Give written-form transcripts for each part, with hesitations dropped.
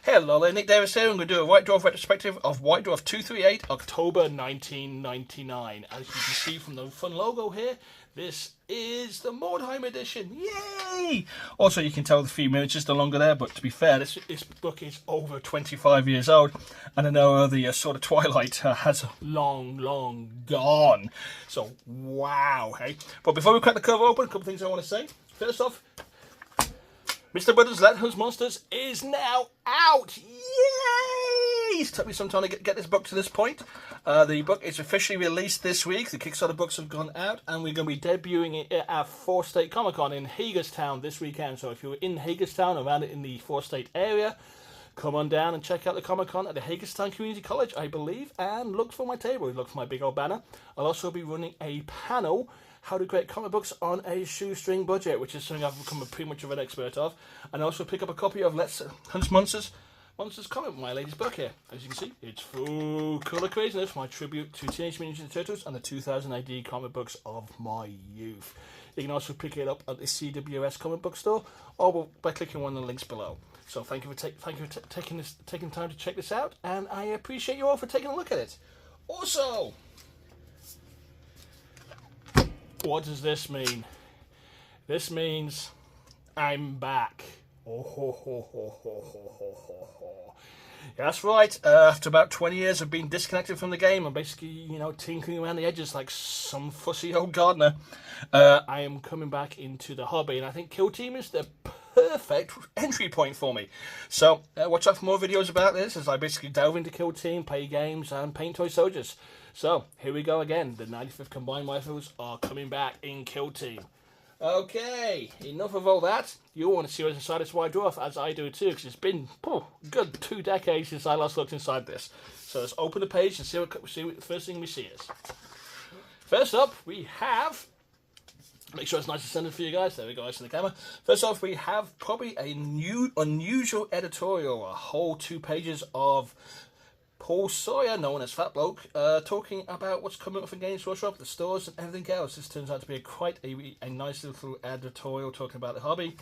Hello there, Nick Davis here. I'm going to do a White Dwarf retrospective of White Dwarf 238, October 1999. As you can see from the fun logo here, this is the Mordheim edition. Yay! Also, you can tell the few miniatures no longer there, but to be fair, this book is over 25 years old, and I know the sort of twilight has long gone. So, wow, hey. But before we crack the cover open, a couple of things I want to say. First off, Mr. Brothers Let Us Monsters is now out! Yay! It's took me some time to get this book to this point. The book is officially released this week. The Kickstarter books have gone out, and we're going to be debuting it at our 4-State Comic Con in Hagerstown this weekend. So if you're in Hagerstown, around it in the 4-State area, come on down and check out the Comic Con at the Hagerstown Community College, I believe, and look for my table. Look for my big old banner. I'll also be running a panel, how to create comic books on a shoestring budget, which is something I've become pretty much of an expert of. And also pick up a copy of Let's Hunt Monsters comic, my lady's book here. As you can see, it's full colour craziness, my tribute to Teenage Mutant Ninja Turtles and the 2000 AD comic books of my youth. You can also pick it up at the CWS comic book store, or by clicking one of the links below. So thank you for taking time to check this out, and I appreciate you all for taking a look at it. Also, what does this mean? This means I'm back. Oh, ho, ho, ho, ho, ho, ho, ho, ho. That's right. After about 20 years of being disconnected from the game and basically, tinkering around the edges like some fussy old gardener, I am coming back into the hobby, and I think Kill Team is the perfect entry point for me. So watch out for more videos about this as I basically delve into Kill Team, play games, and paint toy soldiers. So here we go again. The 95th Combined Rifles are coming back in Kill Team. Okay, enough of all that. You want to see what's inside this White Dwarf, as I do too, because it's been a good 2 decades since I last looked inside this. So let's open the page and see what the first thing we see is. First up, we have... Make sure it's nice and centered for you guys. There we go, nice in the camera. First off, we have probably a new, unusual editorial. A whole 2 pages of Paul Sawyer, known as Fat Bloke, talking about what's coming up for Games Workshop, the stores, and everything else. This turns out to be quite a nice little editorial talking about the hobby.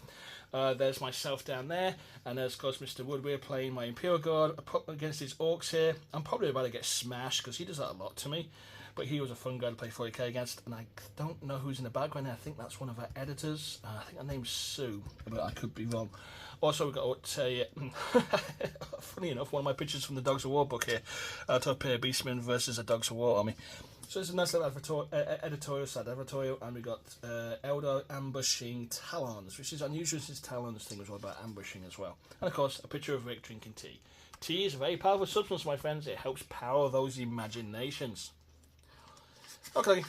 There's myself down there, and there's, of course, Mr. Woodward playing my Imperial Guard against his Orcs here. I'm probably about to get smashed, because he does that a lot to me. But he was a fun guy to play 40k against, and I don't know who's in the background. I think that's one of our editors. I think her name's Sue, but I could be wrong. Also, we've got funny enough, one of my pictures from the Dogs of War book here. Top pair Beastmen versus a Dogs of War army. So it's a nice little editorial, and we got Eldar ambushing Talons, which is unusual since Talons thing was all about ambushing as well. And of course, a picture of Rick drinking tea. Tea is a very powerful substance, my friends. It helps power those imaginations. Okay,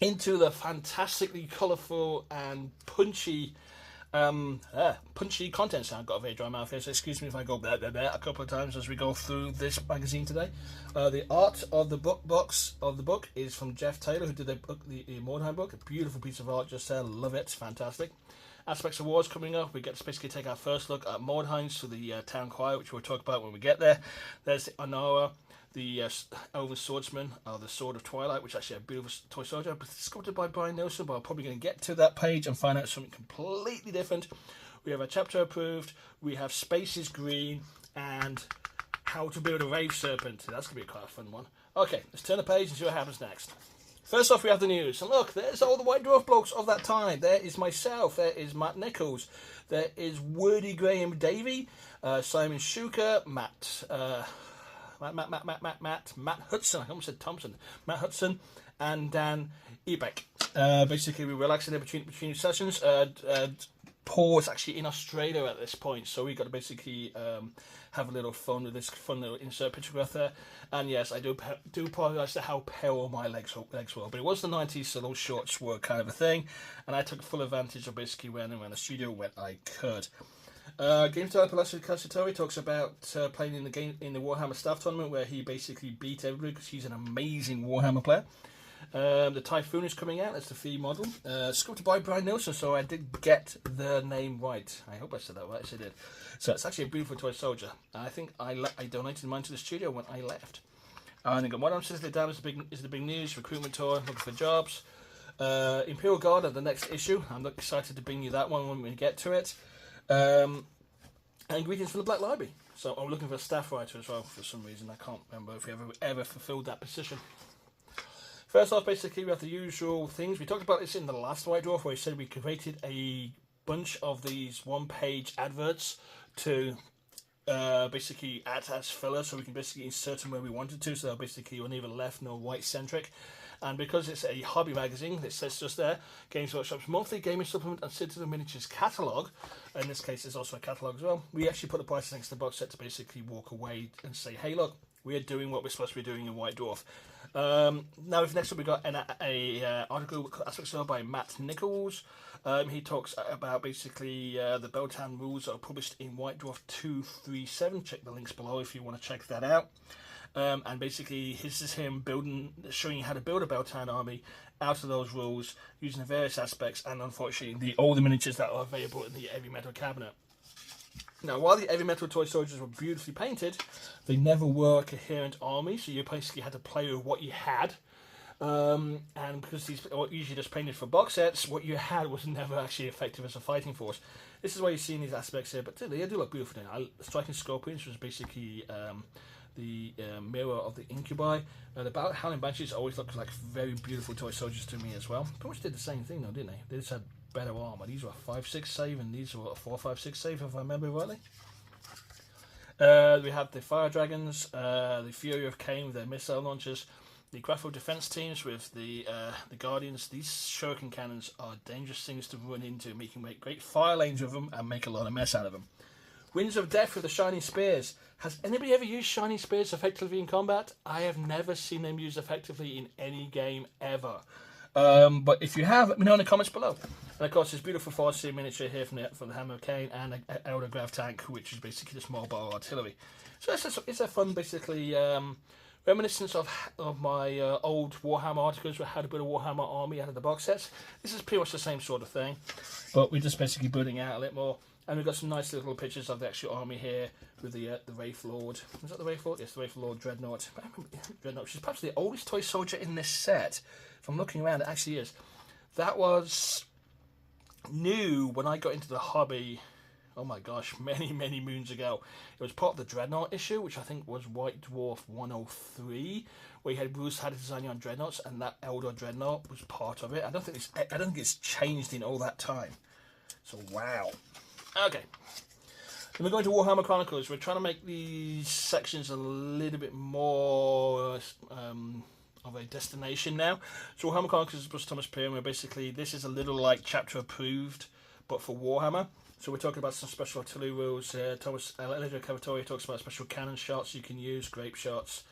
into the fantastically colourful and punchy contents. I've got a very dry mouth here, so excuse me if I go blah, blah, blah a couple of times as we go through this magazine today. The art of the book is from Jeff Taylor, who did the Mordheim book. A beautiful piece of art just there, love it, it's fantastic. Aspects of Wars coming up. We get to basically take our first look at Mordheims through the town choir, which we'll talk about when we get there. There's the Anara, the Elven Swordsman, the Sword of Twilight, which is actually a beautiful toy soldier, sculpted by Brian Nelson, but I'm probably going to get to that page and find out something completely different. We have a chapter approved, we have Spaces Green, and How to Build a Rave Serpent. That's going to be quite a fun one. Okay, let's turn the page and see what happens next. First off, we have the news. And look, there's all the White Dwarf blokes of that time. There is myself, there is Matt Nichols, there is Wordy Graham Davey, Simon Shuker, Matt Hudson, I almost said Thompson. Matt Hudson and Dan Ebeck. Basically, we're relaxing there between sessions. Paul is actually in Australia at this point, so we've got to basically have a little fun with this fun little insert pictograph there. And yes, I do apologise to how pale my legs were, but it was the 90s, so those shorts were kind of a thing, and I took full advantage of basically running around the studio when I could. Game developer Laszlo Kasatori talks about playing in the Warhammer Staff Tournament, where he basically beat everybody because he's an amazing Warhammer player. The Typhoon is coming out. That's the Fee model. Sculpted by Brian Nelson, so I did get the name right. I hope I said that right. Yes, I did. So it's actually a beautiful toy soldier. I think I donated mine to the studio when I left. And then what I'm saying down is the big news. Recruitment tour, looking for jobs. Imperial Guard at the next issue. I'm excited to bring you that one when we get to it. And greetings from the Black Library. So I'm looking for a staff writer as well for some reason. I can't remember if we ever fulfilled that position. First off, basically, we have the usual things. We talked about this in the last White Dwarf, where we said we created a bunch of these one-page adverts to basically act as filler, so we can basically insert them where we wanted to. So basically, we're neither left nor right-centric. And because it's a hobby magazine, it says just there, Games Workshop's monthly gaming supplement and Citadel Miniatures catalogue. In this case, there's also a catalogue as well. We actually put the prices next to the box set to basically walk away and say, hey, look, we're doing what we're supposed to be doing in White Dwarf. Now, next up, we got an article aspects by Matt Nichols. He talks about basically the Beltan rules that are published in White Dwarf 237. Check the links below if you want to check that out. And basically, this is him showing you how to build a Beltan army out of those rules using the various aspects and, unfortunately, all the miniatures that are available in the Heavy Metal cabinet. Now, while the Heavy Metal toy soldiers were beautifully painted, they never were a coherent army, so you basically had to play with what you had. And because these are usually just painted for box sets, what you had was never actually effective as a fighting force. This is why you're seeing these aspects here, but they do look beautiful now. Striking Scorpions was basically the mirror of the Incubi. The Howling Banshees always looked like very beautiful toy soldiers to me as well. Pretty much did the same thing though, didn't they? They just had better armor. These were a 5/6 save, and these were a 4/5/6 save, if I remember rightly. We have the Fire Dragons, the Fury of Cain with their missile launchers, the Grapho defense teams with the Guardians. These shuriken cannons are dangerous things to run into. You can make great fire lanes with them and make a lot of mess out of them. Winds of Death with the Shining Spears. Has anybody ever used Shining Spears effectively in combat? I have never seen them used effectively in any game ever. But if you have, let me know in the comments below. And of course, this beautiful 4C miniature here from the Hammer of Cain and an Eldar Grav tank, which is basically just mobile artillery. So it's a fun, basically, reminiscence of my old Warhammer articles with how to build a Warhammer army out of the box sets. This is pretty much the same sort of thing, but we're just basically building out a little more. And we've got some nice little pictures of the actual army here with the Wraith Lord. Is that the Wraith Lord? Yes, the Wraith Lord Dreadnought. Dreadnought, which is perhaps the oldest toy soldier in this set. If I'm looking around, it actually is. That was new when I got into the hobby. Oh my gosh, many, many moons ago. It was part of the Dreadnought issue, which I think was White Dwarf 103, where you had Bruce had a design on Dreadnoughts, and that Eldar Dreadnought was part of it. I don't think it's changed in all that time. So wow. Okay, then we're going to Warhammer Chronicles. We're trying to make these sections a little bit more of a destination now. So Warhammer Chronicles is plus Thomas Pearson, where basically this is a little like chapter approved, but for Warhammer. So we're talking about some special artillery rules. Thomas Ledger Cavatori talks about special cannon shots you can use, grape shots,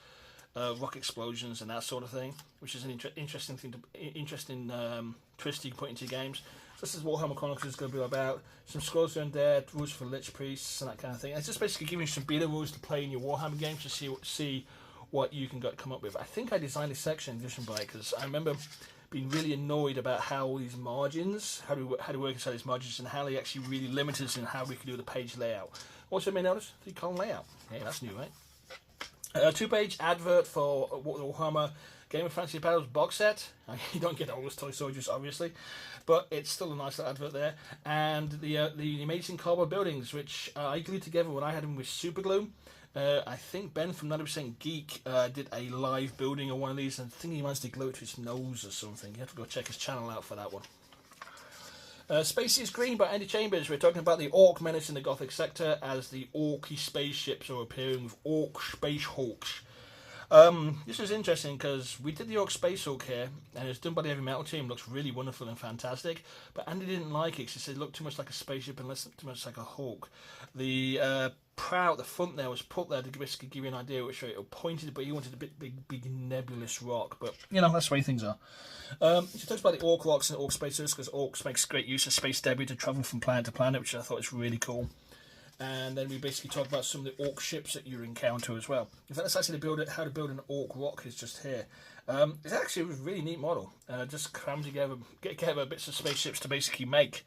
rock explosions, and that sort of thing, which is an interesting twist you can put into your games. So this is Warhammer Chronicles is going to be about. Some scrolls around there, rules for Lich Priests and that kind of thing. It's just basically giving you some beta rules to play in your Warhammer games to see what you can come up with. I think I designed this section edition by because I remember being really annoyed about how all these margins, how to work inside these margins, and how they actually really limit us in how we can do the page layout. Also, may notice 3-column layout. Yeah, that's new, right? A 2-page advert for Warhammer Game of Fantasy Battles box set. You don't get all those toy soldiers, obviously, but it's still a nice little advert there. And the amazing cardboard buildings, which I glued together when I had them with super glue. I think Ben from 90% Geek did a live building of one of these, and I think he managed to glue it to his nose or something. You have to go check his channel out for that one. Space is Green by Andy Chambers. We're talking about the Orc menace in the Gothic sector as the Orky spaceships are appearing with Orc Space Hawks. This is interesting because we did the Orc Space Hawk here, and it's done by the Heavy Metal team. It looks really wonderful and fantastic, but Andy didn't like it because he said it looked too much like a spaceship and less too much like a hawk. The prow at the front there was put there to basically give you an idea which way it pointed, but he wanted a big nebulous rock. But you know, that's the way things are. She talks about the Orc rocks and Orc spacers because Orcs makes great use of space debris to travel from planet to planet, which I thought was really cool. And then we basically talk about some of the Orc ships that you encounter as well. In fact, let's actually how to build an Orc rock is just here. It's actually a really neat model. Just cram together bits of spaceships to basically make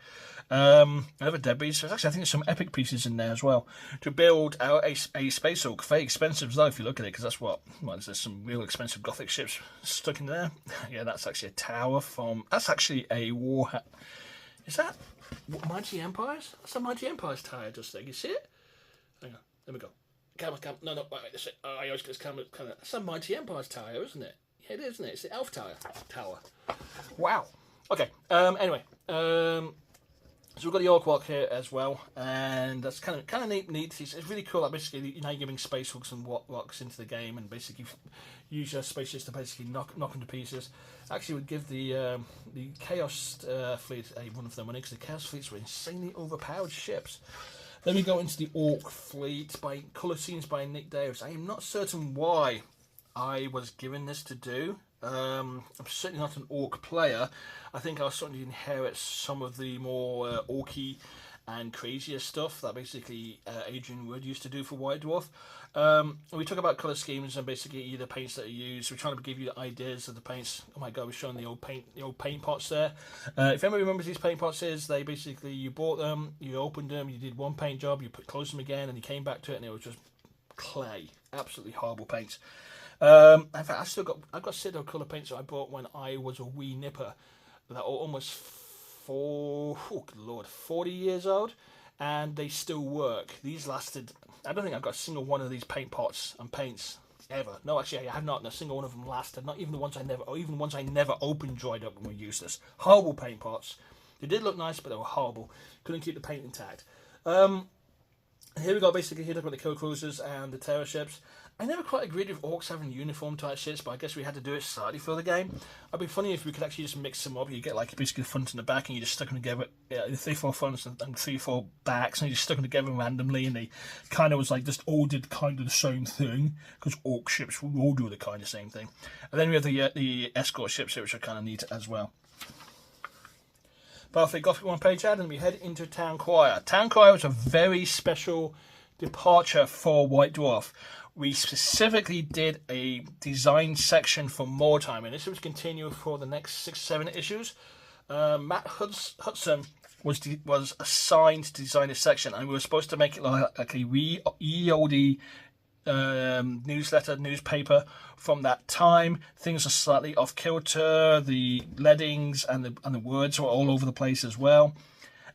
other debris. So actually, I think there's some epic pieces in there as well to build a Space Orc. Very expensive though, if you look at it, because that's what. Well, there's some real expensive Gothic ships stuck in there. Yeah, that's actually a tower from. That's actually a Warhammer. Is that Mighty Empires? That's a Mighty Empires tower just there. You see it? Hang on, there we go. Camera. No, wait, that's it. I always get this camera kind of. That's a Mighty Empire's tower, isn't it? Yeah, it is, isn't it? It's the Elf Tower. Wow. Okay. Anyway. So we've got the Orc walk here as well, and that's kind of neat. It's really cool that basically you're now giving space hooks and rocks into the game, and basically use your spaces to basically knock them to pieces. Actually, would give the Chaos fleet a run for their money, because the Chaos fleets were insanely overpowered ships. Then we go into the Orc fleet by colour scenes by Nick Davis. I am not certain why I was given this to do. I'm certainly not an Orc player. I think I was starting to inherit some of the more orky and crazier stuff that basically Adrian Wood used to do for White Dwarf. We talk about colour schemes and basically the paints that are used. We're trying to give you ideas of the paints. Oh my god, we're showing the old paint pots there. If anybody remembers these paint pots, they basically, you bought them, you opened them, you did one paint job, you closed them again, and you came back to it, and it was just clay. Absolutely horrible paints. In fact, I've got Citadel colour paints that I bought when I was a wee nipper that are almost 40 years old, and they still work. These lasted. I don't think I've got a single one of these paint pots and paints ever. No, actually, I have not. And a single one of them lasted. Not even the ones I never opened dried up when we used this. Horrible paint pots. They did look nice, but they were horrible. Couldn't keep the paint intact. Here we go. Basically, here look at the kill cruisers and the terror ships. I never quite agreed with Orcs having uniform type ships, but I guess we had to do it slightly for the game. It'd be funny if we could actually just mix them up. You get like basically the front and the back, and you just stuck them together. Yeah, 3-4 fronts and 3-4 backs, and you just stuck them together randomly, and they kind of was like just all did kind of the same thing, because Orc ships will all do the kind of same thing. And then we have the escort ships here, which are kind of neat as well. Perfect. Gothic one page ad, and we head into Town Crier. Town Crier was a very special departure for White Dwarf. We specifically did a design section for Mordheim, and this was continued for the next 6-7 issues. Matt Hudson was assigned to design this section, and we were supposed to make it like a EOD newspaper from that time. Things are slightly off kilter. The leadings and the words were all over the place as well.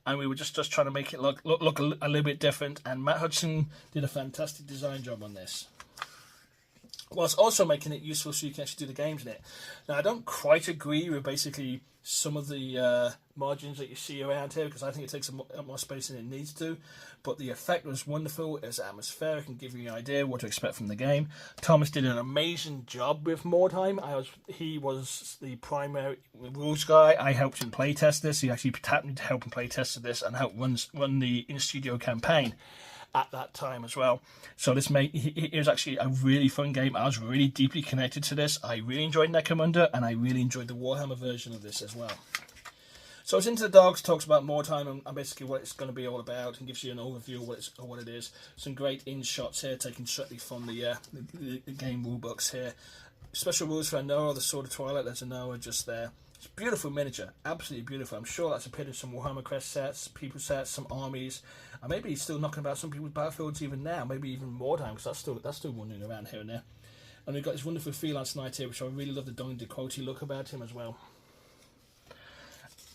And we were just trying to make it look a little bit different. And Matt Hudson did a fantastic design job on this, whilst also making it useful so you can actually do the games in it. Now, I don't quite agree with basically some of the margins that you see around here, because I think it takes more space than it needs to, but the effect was wonderful. It was atmospheric and give you an idea what to expect from the game. Thomas did an amazing job with Mordheim. He was the primary rules guy. I helped him playtest this. He actually tapped me to help him playtest this and help run the in-studio campaign at that time as well. So it was actually a really fun game. I was really deeply connected to this. I really enjoyed Necromunda, and I really enjoyed the Warhammer version of this as well. So it's Into the Dogs, talks about Mordheim and basically what it's going to be all about, and gives you an overview of what it is. Some great in-shots here, taken strictly from the game rule books here. Special rules for Anoa, the Sword of Twilight. There's Anoa just there. It's beautiful miniature, absolutely beautiful. I'm sure that's appeared in some Warhammer Crest sets, people sets, some armies, and maybe he's still knocking about some people's battlefields even now. Maybe even Mordheim, because that's still wandering around here and there. And we've got this wonderful freelance knight here, which I really love the Don DeQuote look about him as well.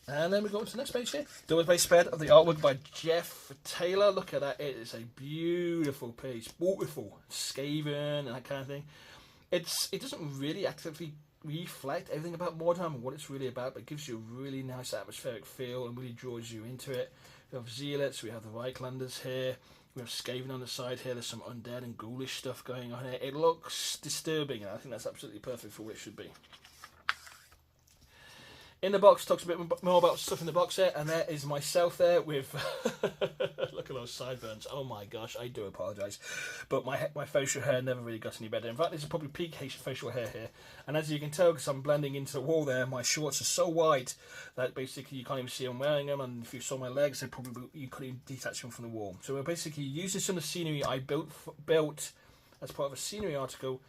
And then we go on to the next page here. Double page spread of the artwork by Jeff Taylor. Look at that. It is a beautiful page. Beautiful. Skaven and that kind of thing. It doesn't really actively reflect everything about Mordheim and what it's really about, but it gives you a really nice atmospheric feel and really draws you into it. We have Zealots, we have the Reichlanders here, we have Skaven on the side here. There's some undead and ghoulish stuff going on here. It looks disturbing, and I think that's absolutely perfect for what it should be. In the box, talks a bit more about stuff in the box here, and there is myself there with... Look at those sideburns. Oh my gosh, I do apologise. But my facial hair never really got any better. In fact, this is probably peak facial hair here. And as you can tell, because I'm blending into the wall there, my shorts are so wide that basically you can't even see I'm wearing them. And if you saw my legs, you couldn't even detach them from the wall. So we'll basically use this on the scenery I built as part of a scenery article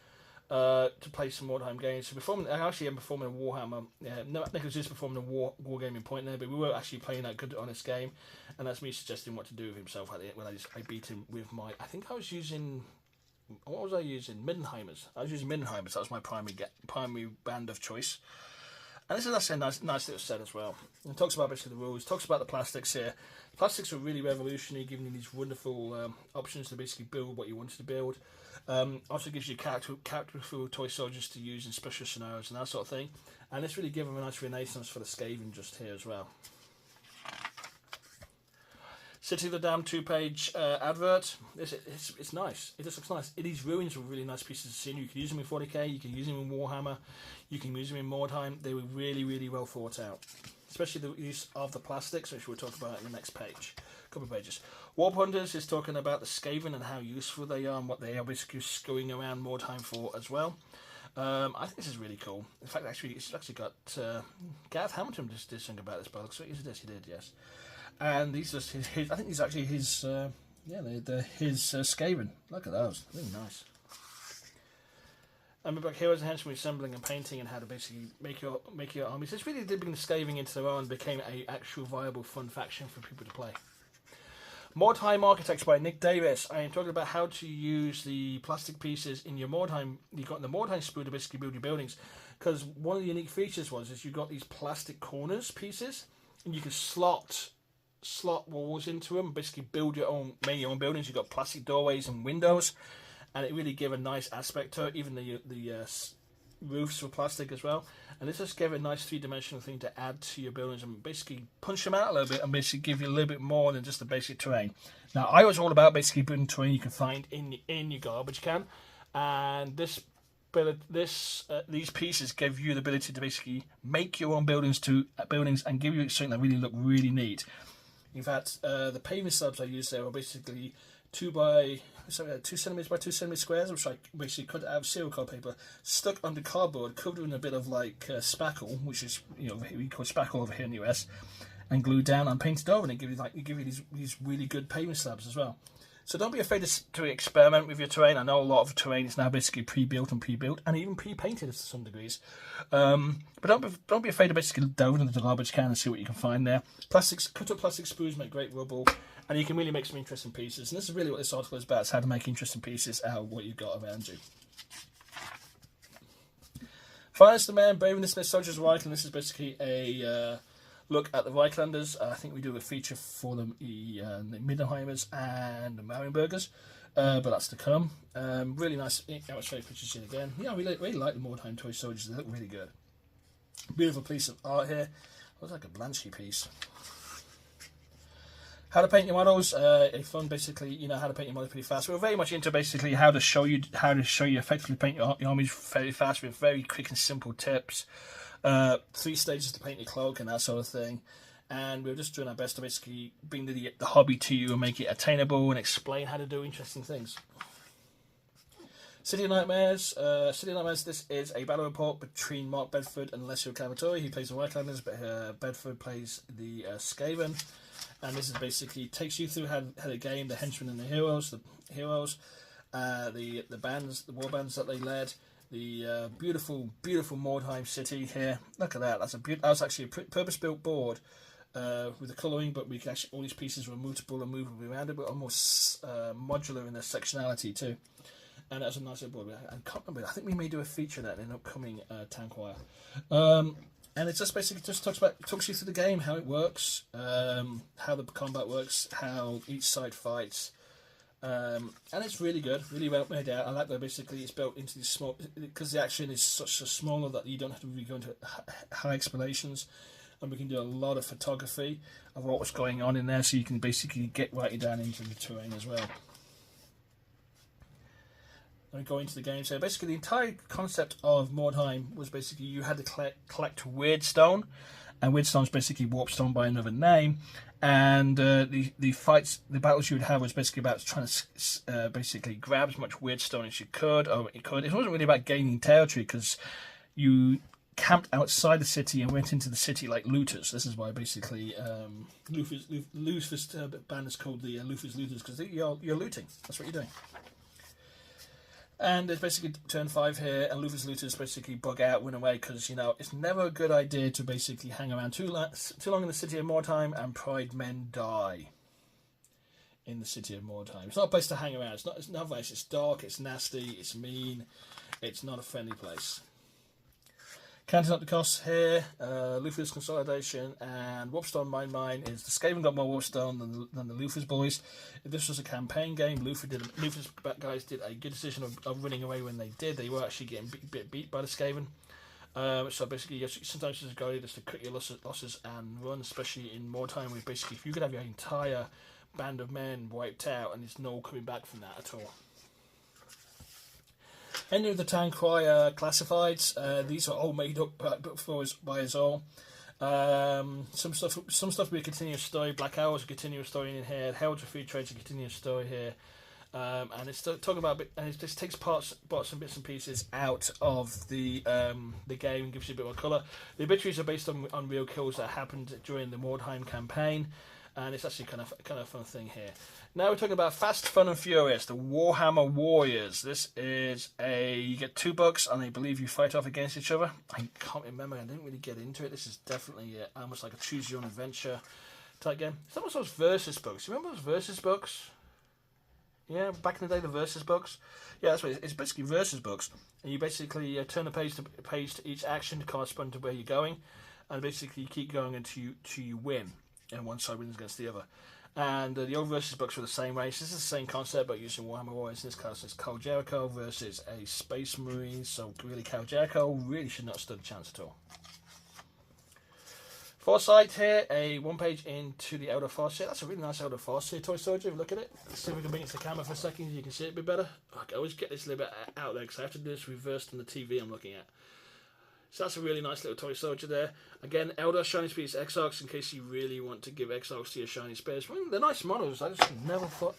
to play some Mordheim games. So I actually am performing a Warhammer. Nick was just performing a wargaming point there, but we were actually playing that good honest game, and that's me suggesting what to do with himself when I beat him with my. I think I was using. What was I using? Middenheimers. I was using Middenheimers. That was my primary band of choice. And this is actually a nice little set as well. And it talks about basically the rules, talks about the plastics here. Plastics are really revolutionary, giving you these wonderful options to basically build what you wanted to build. Also gives you characterful toy soldiers to use in special scenarios and that sort of thing. And this really gives them a nice renaissance for the Skaven just here as well. City of the Damned 2-page advert. It's nice. It just looks nice. These ruins are really nice pieces of scenery. You can use them in 40k, you can use them in Warhammer, you can use them in Mordheim. They were really, really well thought out. Especially the use of the plastics, which we'll talk about in the next page. Couple of pages. Warp Hunters is talking about the Skaven and how useful they are and what they are basically going around Mordheim for as well. I think this is really cool. In fact, actually, it's actually got Gareth Hamilton just did something about this, by the looks of it. Yes, he did, yes. And these are his I think these are actually his, they're his Skaven. Look at those, really nice. And we've got Heroes and Henchmen assembling and painting and how to basically make your armies. This really did bring the Skaven into their own and became an actual viable fun faction for people to play. Mordheim Architects by Nick Davis. I am talking about how to use the plastic pieces in your Mordheim. You've got the Mordheim sprue to basically build your buildings. Because one of the unique features is you've got these plastic corners pieces and you can slot walls into them, basically make your own buildings. You've got plastic doorways and windows, and it really gave a nice aspect to it. Even the roofs were plastic as well, and this just gave a nice three-dimensional thing to add to your buildings and basically punch them out a little bit and basically give you a little bit more than just the basic terrain. Now, I was all about basically building terrain you can find in your garbage can, and these pieces give you the ability to basically make your own buildings and give you something that really look really neat. In fact, the paving slabs I used there were basically 2 centimeters by 2 centimeter squares, which I basically cut out of serial card paper, stuck under cardboard, covered in a bit of like spackle, which is we call spackle over here in the US, and glued down and painted over, and it give you these really good paving slabs as well. So don't be afraid to experiment with your terrain. I know a lot of terrain is now basically pre-built and even pre-painted to some degrees. But don't be afraid to basically delve into the garbage can and see what you can find there. Cut up plastic sprues make great rubble, and you can really make some interesting pieces. And this is really what this article is about: is how to make interesting pieces out of what you've got around you. Finest the Man, Brave and the Smith Soldiers of Reich, and this is basically a look at the Reichlanders. I think we do a feature for them, the Middenheimers and the Marienburgers, but that's to come. Really nice atmospheric pictures in again. Yeah, I really like the Mordheim toy soldiers. They look really good. Beautiful piece of art here. Looks like a Blanchy piece. How to paint your models. A fun, basically, how to paint your models pretty fast. We're very much into basically how to show you effectively paint your armies very fast with very quick and simple tips. 3 stages to paint your cloak and that sort of thing, and we're just doing our best to basically bring the hobby to you and make it attainable and explain how to do interesting things. City of Nightmares. This is a battle report between Mark Bedford and Alessio Calavatore. He plays the Whitelanders, but Bedford plays the Skaven, and this is basically takes you through how the game, the henchmen and the heroes, the bands, the war bands that they led. The beautiful Mordheim city here. Look at that. That's actually a purpose-built board with the colouring, but all these pieces were mutable and movable around it, but almost modular in their sectionality too. And that's a nice little board. I think we may do a feature of that in an upcoming Town Choir. And it just basically talks you through the game, how it works, how the combat works, how each side fights. And it's really good, really well made out. I like that basically it's built into these small, because the action is such a smaller that you don't have to really go into high explanations, and we can do a lot of photography of what was going on in there, so you can basically get right down into the terrain as well. And go into the game. So basically the entire concept of Mordheim was basically you had to collect Weirdstone, and Weirdstone is basically Warpstone by another name. And the battles you would have was basically about trying to basically grab as much Weirdstone as you could. It wasn't really about gaining territory, because you camped outside the city and went into the city like looters. This is why basically Luthor's band is called the Luthor's Looters, because you're looting. That's what you're doing. And it's basically turn 5 here, and Luthor's Looters basically bug out, win away, because, it's never a good idea to basically hang around too long in the city of Mordheim, and pride men die in the city of Mordheim. It's not a place to hang around. It's not nice. It's dark, it's nasty, it's mean. It's not a friendly place. Counting up the costs here, Luthor's Consolidation and Warpstone Mine is the Skaven got more Warpstone than the Luthor's boys. If this was a campaign game, Luthor's guys did a good decision of running away when they did. They were actually getting beat by the Skaven. So basically, sometimes it's a goal just to cut your losses and run, especially in Mordheim, where basically if you could have your entire band of men wiped out and there's no coming back from that at all. Any of the Town Cry classifieds, these are all made up by us all. Some stuff will be a continuous story. Black Hour's a continuous story in here. Herald's of Free Trade's a continuous story here. And it's talking about, and it just takes parts and bits and pieces out of the game and gives you a bit more colour. The obituaries are based on real kills that happened during the Mordheim campaign, and it's actually kind of a fun thing here. Now we're talking about Fast, Fun and Furious, the Warhammer Warriors. This is you get 2 books, and I believe you fight off against each other. I can't remember, I didn't really get into it. This is definitely almost like a choose your own adventure type game. It's almost those versus books. You remember those versus books? Yeah, back in the day, the versus books. Yeah, that's what it's basically versus books, and you basically turn a page to each action to correspond to where you're going, and basically you keep going until you win, and one side wins against the other. And the old versus books were the same race. This is the same concept, but using Warhammer Warriors. In this case, it's Khal Jericho versus a Space Marine. So really, Khal Jericho really should not have stood a chance at all. Foresight here, a 1-page into the Eldar Foresight. That's a really nice Eldar Foresight toy soldier. Look at it. Let's see if we can bring it to the camera for a second so you can see it a bit better. I always get this a little bit out there because I have to do this reversed on the TV I'm looking at. So that's a really nice little toy soldier there. Again, Eldar Shiny Spears Exarchs in case you really want to give Exarchs to your Shiny Spears. Well, they're nice models. I just never thought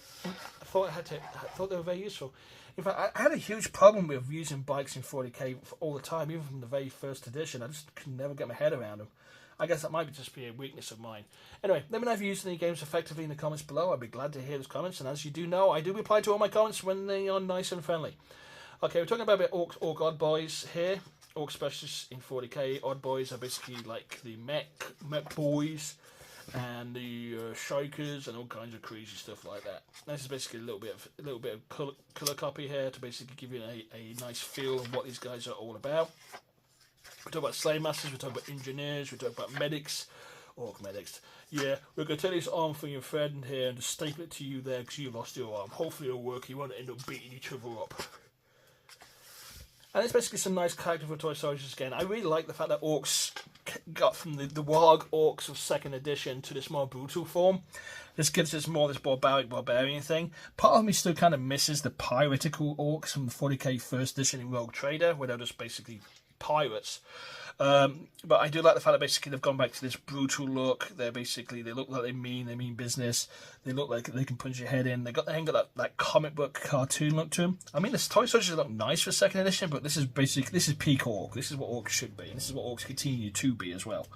they were very useful. In fact, I had a huge problem with using bikes in 40k all the time, even from the very first edition. I just could never get my head around them. I guess that might just be a weakness of mine. Anyway, let me know if you used any games effectively in the comments below. I'd be glad to hear those comments. And as you do know, I do reply to all my comments when they are nice and friendly. Okay, we're talking about a bit Orc Odd Boys here. Orc specialists in 40k. Odd Boys are basically like the mech boys and the shikers and all kinds of crazy stuff like that. This is basically a little bit of color copy here to basically give you a nice feel of what these guys are all about. We talk about Slave Masters, we talk about Engineers, we talk about Medics, Orc Medics. Yeah, we're going to take this arm from your friend here and just staple it to you there because you lost your arm. Hopefully it'll work, you won't end up beating each other up. And it's basically some nice character for toy soldiers again. I really like the fact that Orcs got from the Warg Orcs of 2nd edition to this more brutal form. This gives us more this barbarian thing. Part of me still kind of misses the piratical Orcs from the 40k 1st edition in Rogue Trader, where they're just basically pirates. But I do like the fact that basically they've gone back to this brutal look. They look like they mean business. They look like they can punch your head in. They ain't got that comic book cartoon look to them. I mean, the toy soldiers look nice for 2nd edition, but this is peak Orc. This is what Orcs should be, and this is what Orcs continue to be as well.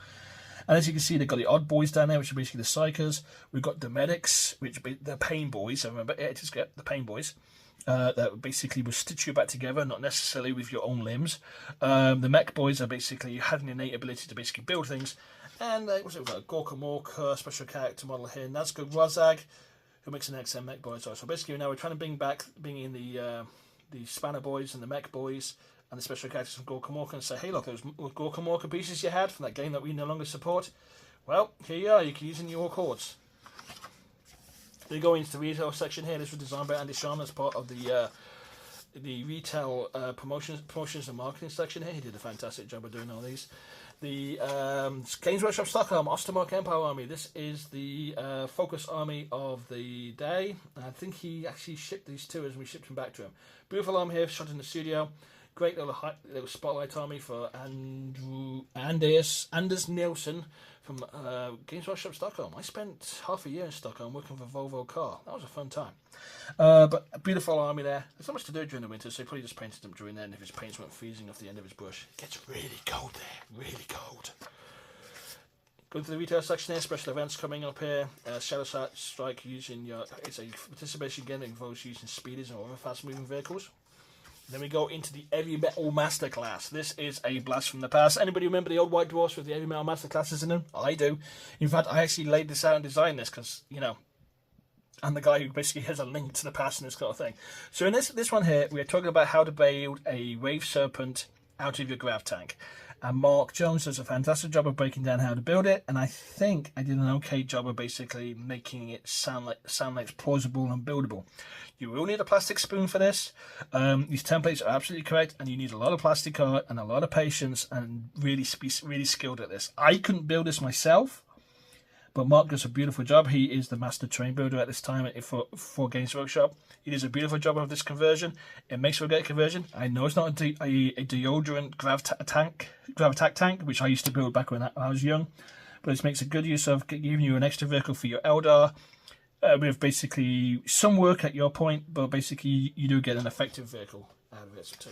And as you can see, they've got the Odd Boys down there, which are basically the Psychers. We've got the Medics, which are the Pain Boys. I remember, just get the Pain Boys. That basically will stitch you back together, not necessarily with your own limbs. The Mech Boys are basically having an innate ability to basically build things. And what's it, we've got Gorka Morka, special character model here, Nazgul Rozag, who makes an XM Mech Boy. So basically now we're trying to bring in the Spanner Boys and the Mech Boys and the special characters from Gorka Morka and say, hey look, those Gorka Morka pieces you had from that game that we no longer support, well, here you are, you can use in your chords. We go into the retail section here. This was designed by Andy Sean as part of the retail promotions and marketing section here. He did a fantastic job of doing all these. The Games Workshop Stockholm Ostermark Empire Army. This is the focus army of the day. I think he actually shipped these to us and we shipped them back to him. Beautiful army here, shot in the studio. Great little spotlight army for Anders Nielsen from Games Workshop Stockholm. I spent half a year in Stockholm working for Volvo Car. That was a fun time. But a beautiful army there. There's not much to do during the winter, so he probably just painted them during then if his paints weren't freezing off the end of his brush. It gets really cold there, really cold. Go to the retail section here, special events coming up here. Shadow Strike it's a participation game that involves using speeders and other fast moving vehicles. Then we go into the Heavy Metal Masterclass. This is a blast from the past. Anybody remember the old White Dwarfs with the Heavy Metal Masterclasses in them? I do. In fact, I actually laid this out and designed this because, I'm the guy who basically has a link to the past and this kind of thing. So in this one here, we are talking about how to build a Wave Serpent out of your grav tank. And Mark Jones does a fantastic job of breaking down how to build it, and I think I did an okay job of basically making it sound like it's plausible and buildable. You will need a plastic spoon for this. These templates are absolutely correct, and you need a lot of plastic art and a lot of patience and really skilled at this. I couldn't build this myself, but Mark does a beautiful job. He is the master terrain builder at this time for Games Workshop. He does a beautiful job of this conversion. It makes for a great conversion. I know it's not a deodorant Gravitac tank, which I used to build back when I was young, but it makes a good use of giving you an extra vehicle for your Eldar, with basically some work at your point, but basically you do get an effective vehicle out of it too.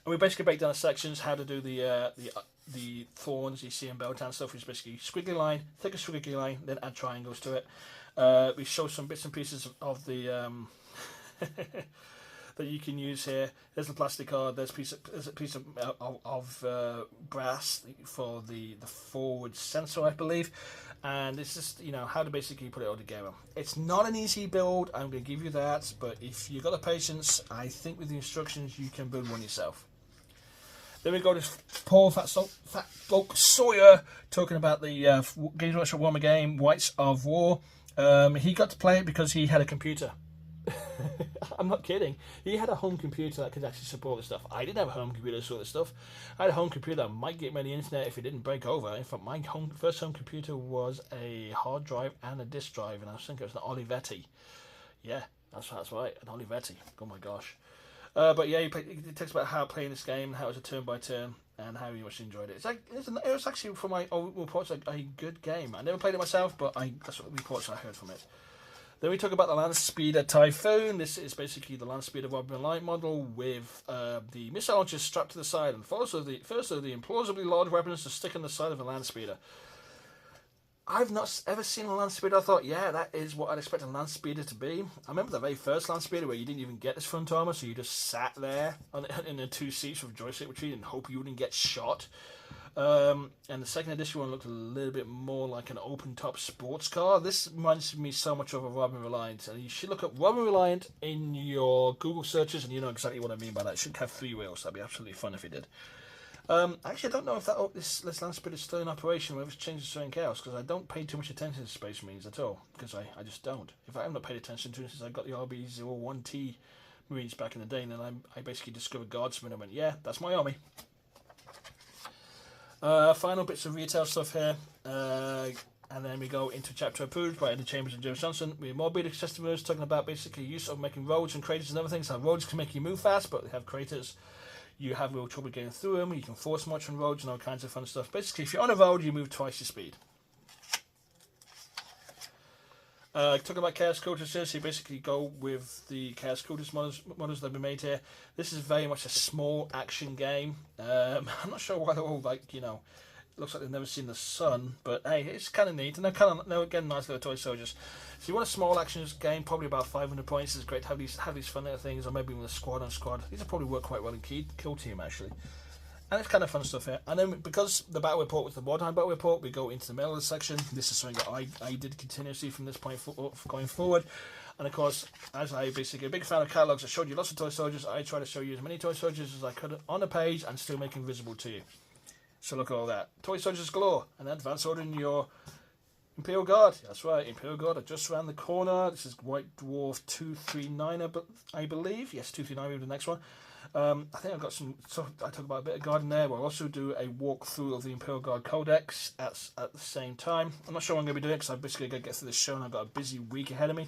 And we basically break down the sections, how to do the thorns you see in Beltan stuff, which is basically squiggly line, thicker squiggly line, then add triangles to it. We show some bits and pieces of the that you can use here. There's the plastic card. There's a piece of brass for the forward sensor, I believe. And it's just, you know, how to basically put it all together. It's not an easy build, I'm going to give you that, but if you've got the patience, I think with the instructions you can build one yourself. Then we go to Paul Fat Bloke Sawyer talking about the Games Workshop Warhammer game, Whites of War. He got to play it because he had a computer. I'm not kidding. He had a home computer that could actually support this stuff. I didn't have a home computer that saw this stuff. I had a home computer that might get me on the internet if it didn't break over. In fact, my first home computer was a hard drive and a disk drive, and I think it was an Olivetti. Yeah, that's right, an Olivetti. Oh my gosh. But yeah, he talks about how playing this game, how it's a turn by turn, and how he much enjoyed it. It was actually, from my old reports, a good game. I never played it myself, but that's what the reports I heard from it. Then we talk about the Land Speeder Typhoon. This is basically the Land Speeder Warhammer Light model with the missile launchers strapped to the side, and first of the implausibly large weapons to stick on the side of a Land Speeder. I've not ever seen a Land Speeder. I thought, yeah, that is what I'd expect a Land Speeder to be. I remember the very first Land Speeder where you didn't even get this front armor, so you just sat there in the two seats with joystick retreat and hope you wouldn't get shot. And the second edition one looked a little bit more like an open-top sports car. This reminds me so much of a Warhammer Reliant. And you should look up Warhammer Reliant in your Google searches, and you know exactly what I mean by that. It should have 3 wheels. That'd be absolutely fun if it did. Actually, I don't know if this Land Speeder is still in operation, or if it's changed to something else, because I don't pay too much attention to Space Marines at all, because I just don't. In fact, I've not paid attention to it since I got the RB01T Marines back in the day, and then I basically discovered Guardsmen and went, yeah, that's my army. Final bits of retail stuff here, and then we go into chapter approved by Eddie Chambers and James Johnson. We have more beta customers talking about basically use of making roads and craters and other things. Now, roads can make you move fast, but they have craters. You have real trouble getting through them. You can force march on roads and all kinds of fun stuff. Basically, if you're on a road, you move twice your speed. Talking about Chaos Cultists, you basically go with the Chaos Cultist models that have been made here. This is very much a small action game. I'm not sure why they're all like, you know, looks like they've never seen the sun, but hey, it's kind of neat, and they're again nice little toy soldiers. So you want a small action game, probably about 500 points. It's great to have these fun little things, or maybe with a squad on squad. These will probably work quite well in Kill Team actually. And it's kind of fun stuff here. And then because the battle report was the Mordheim battle report, we go into the middle of the section. This is something that I did continuously from this point going forward. And of course, as I basically a big fan of catalogs, I showed you lots of toy soldiers. I try to show you as many toy soldiers as I could on a page and still make them visible to you. So look at all that. Toy soldiers galore. And then advance order in your Imperial Guard. That's right, Imperial Guard are just around the corner. This is White Dwarf 239, I believe. Yes, 239 will be the next one. I think I've got some stuff. I talk about a bit of Guard in there, but I'll also do a walkthrough of the Imperial Guard Codex at the same time. I'm not sure what I'm going to be doing because I'm basically going to get through this show and I've got a busy week ahead of me.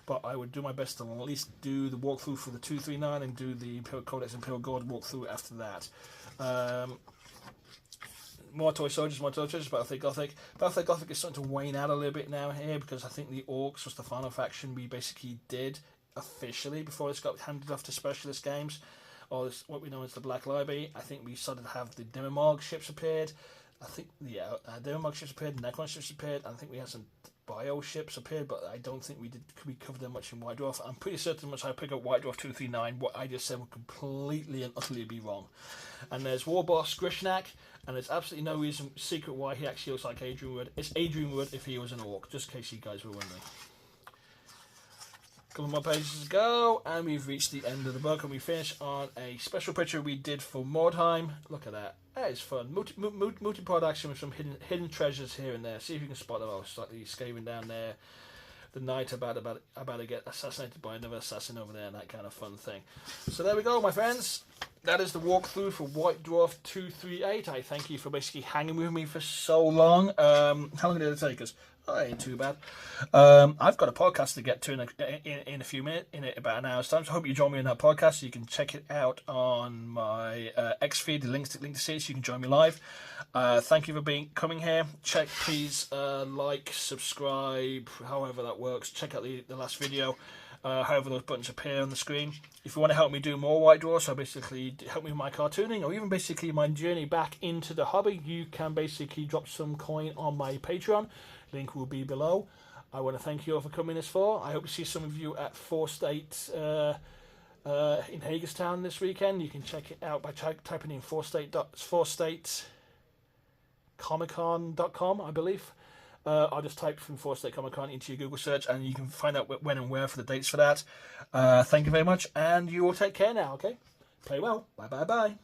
But I would do my best to at least do the walkthrough for the 239 and do the Imperial Codex Imperial Guard walkthrough after that. More toy soldiers, Battlefield Gothic. Battlefield Gothic is starting to wane out a little bit now here because I think the Orcs was the final faction we basically did officially before this got handed off to specialist games, or what we know as the Black Library. I think we started to have the Demimog ships appeared. I think, yeah, Demimog ships appeared, Necron ships appeared, and I think we had some Bio ships appeared, but I don't think we covered them much in White Dwarf. I'm pretty certain once I pick up White Dwarf 239, what I just said would completely and utterly be wrong. And there's War Boss Grishnak, and there's absolutely no secret why he actually looks like Adrian Wood. It's Adrian Wood if he was an Orc, just in case you guys were wondering. couple more pages to go, and we've reached the end of the book, and we finish on a special picture we did for Mordheim. Look at that. That is fun. Multi-part action with some hidden treasures here and there. See if you can spot them. Oh, slightly scaling down there. The knight about to get assassinated by another assassin over there, and that kind of fun thing. So there we go, my friends. That is the walkthrough for White Dwarf 238. I thank you for basically hanging with me for so long. How long did it take us? Oh, ain't too bad. I've got a podcast to get to in a few minutes, in about an hour's time. So I hope you join me in that podcast. You can check it out on my X feed. The link to see it, so you can join me live. Thank you for coming here. Please like, subscribe, however that works. Check out the last video. However those buttons appear on the screen. If you want to help me do more White Dwarf, so basically help me with my cartooning, or even basically my journey back into the hobby, you can basically drop some coin on my Patreon. Link will be below. I want to thank you all for coming this far. I hope to see some of you at 4 State in Hagerstown this weekend. You can check it out by typing in 4statecomiccon.com, I believe. I'll just type from 4 State Comic Con into your Google search, and you can find out when and where for the dates for that. Thank you very much, and you all take care now, okay? Play well. Bye, bye, bye.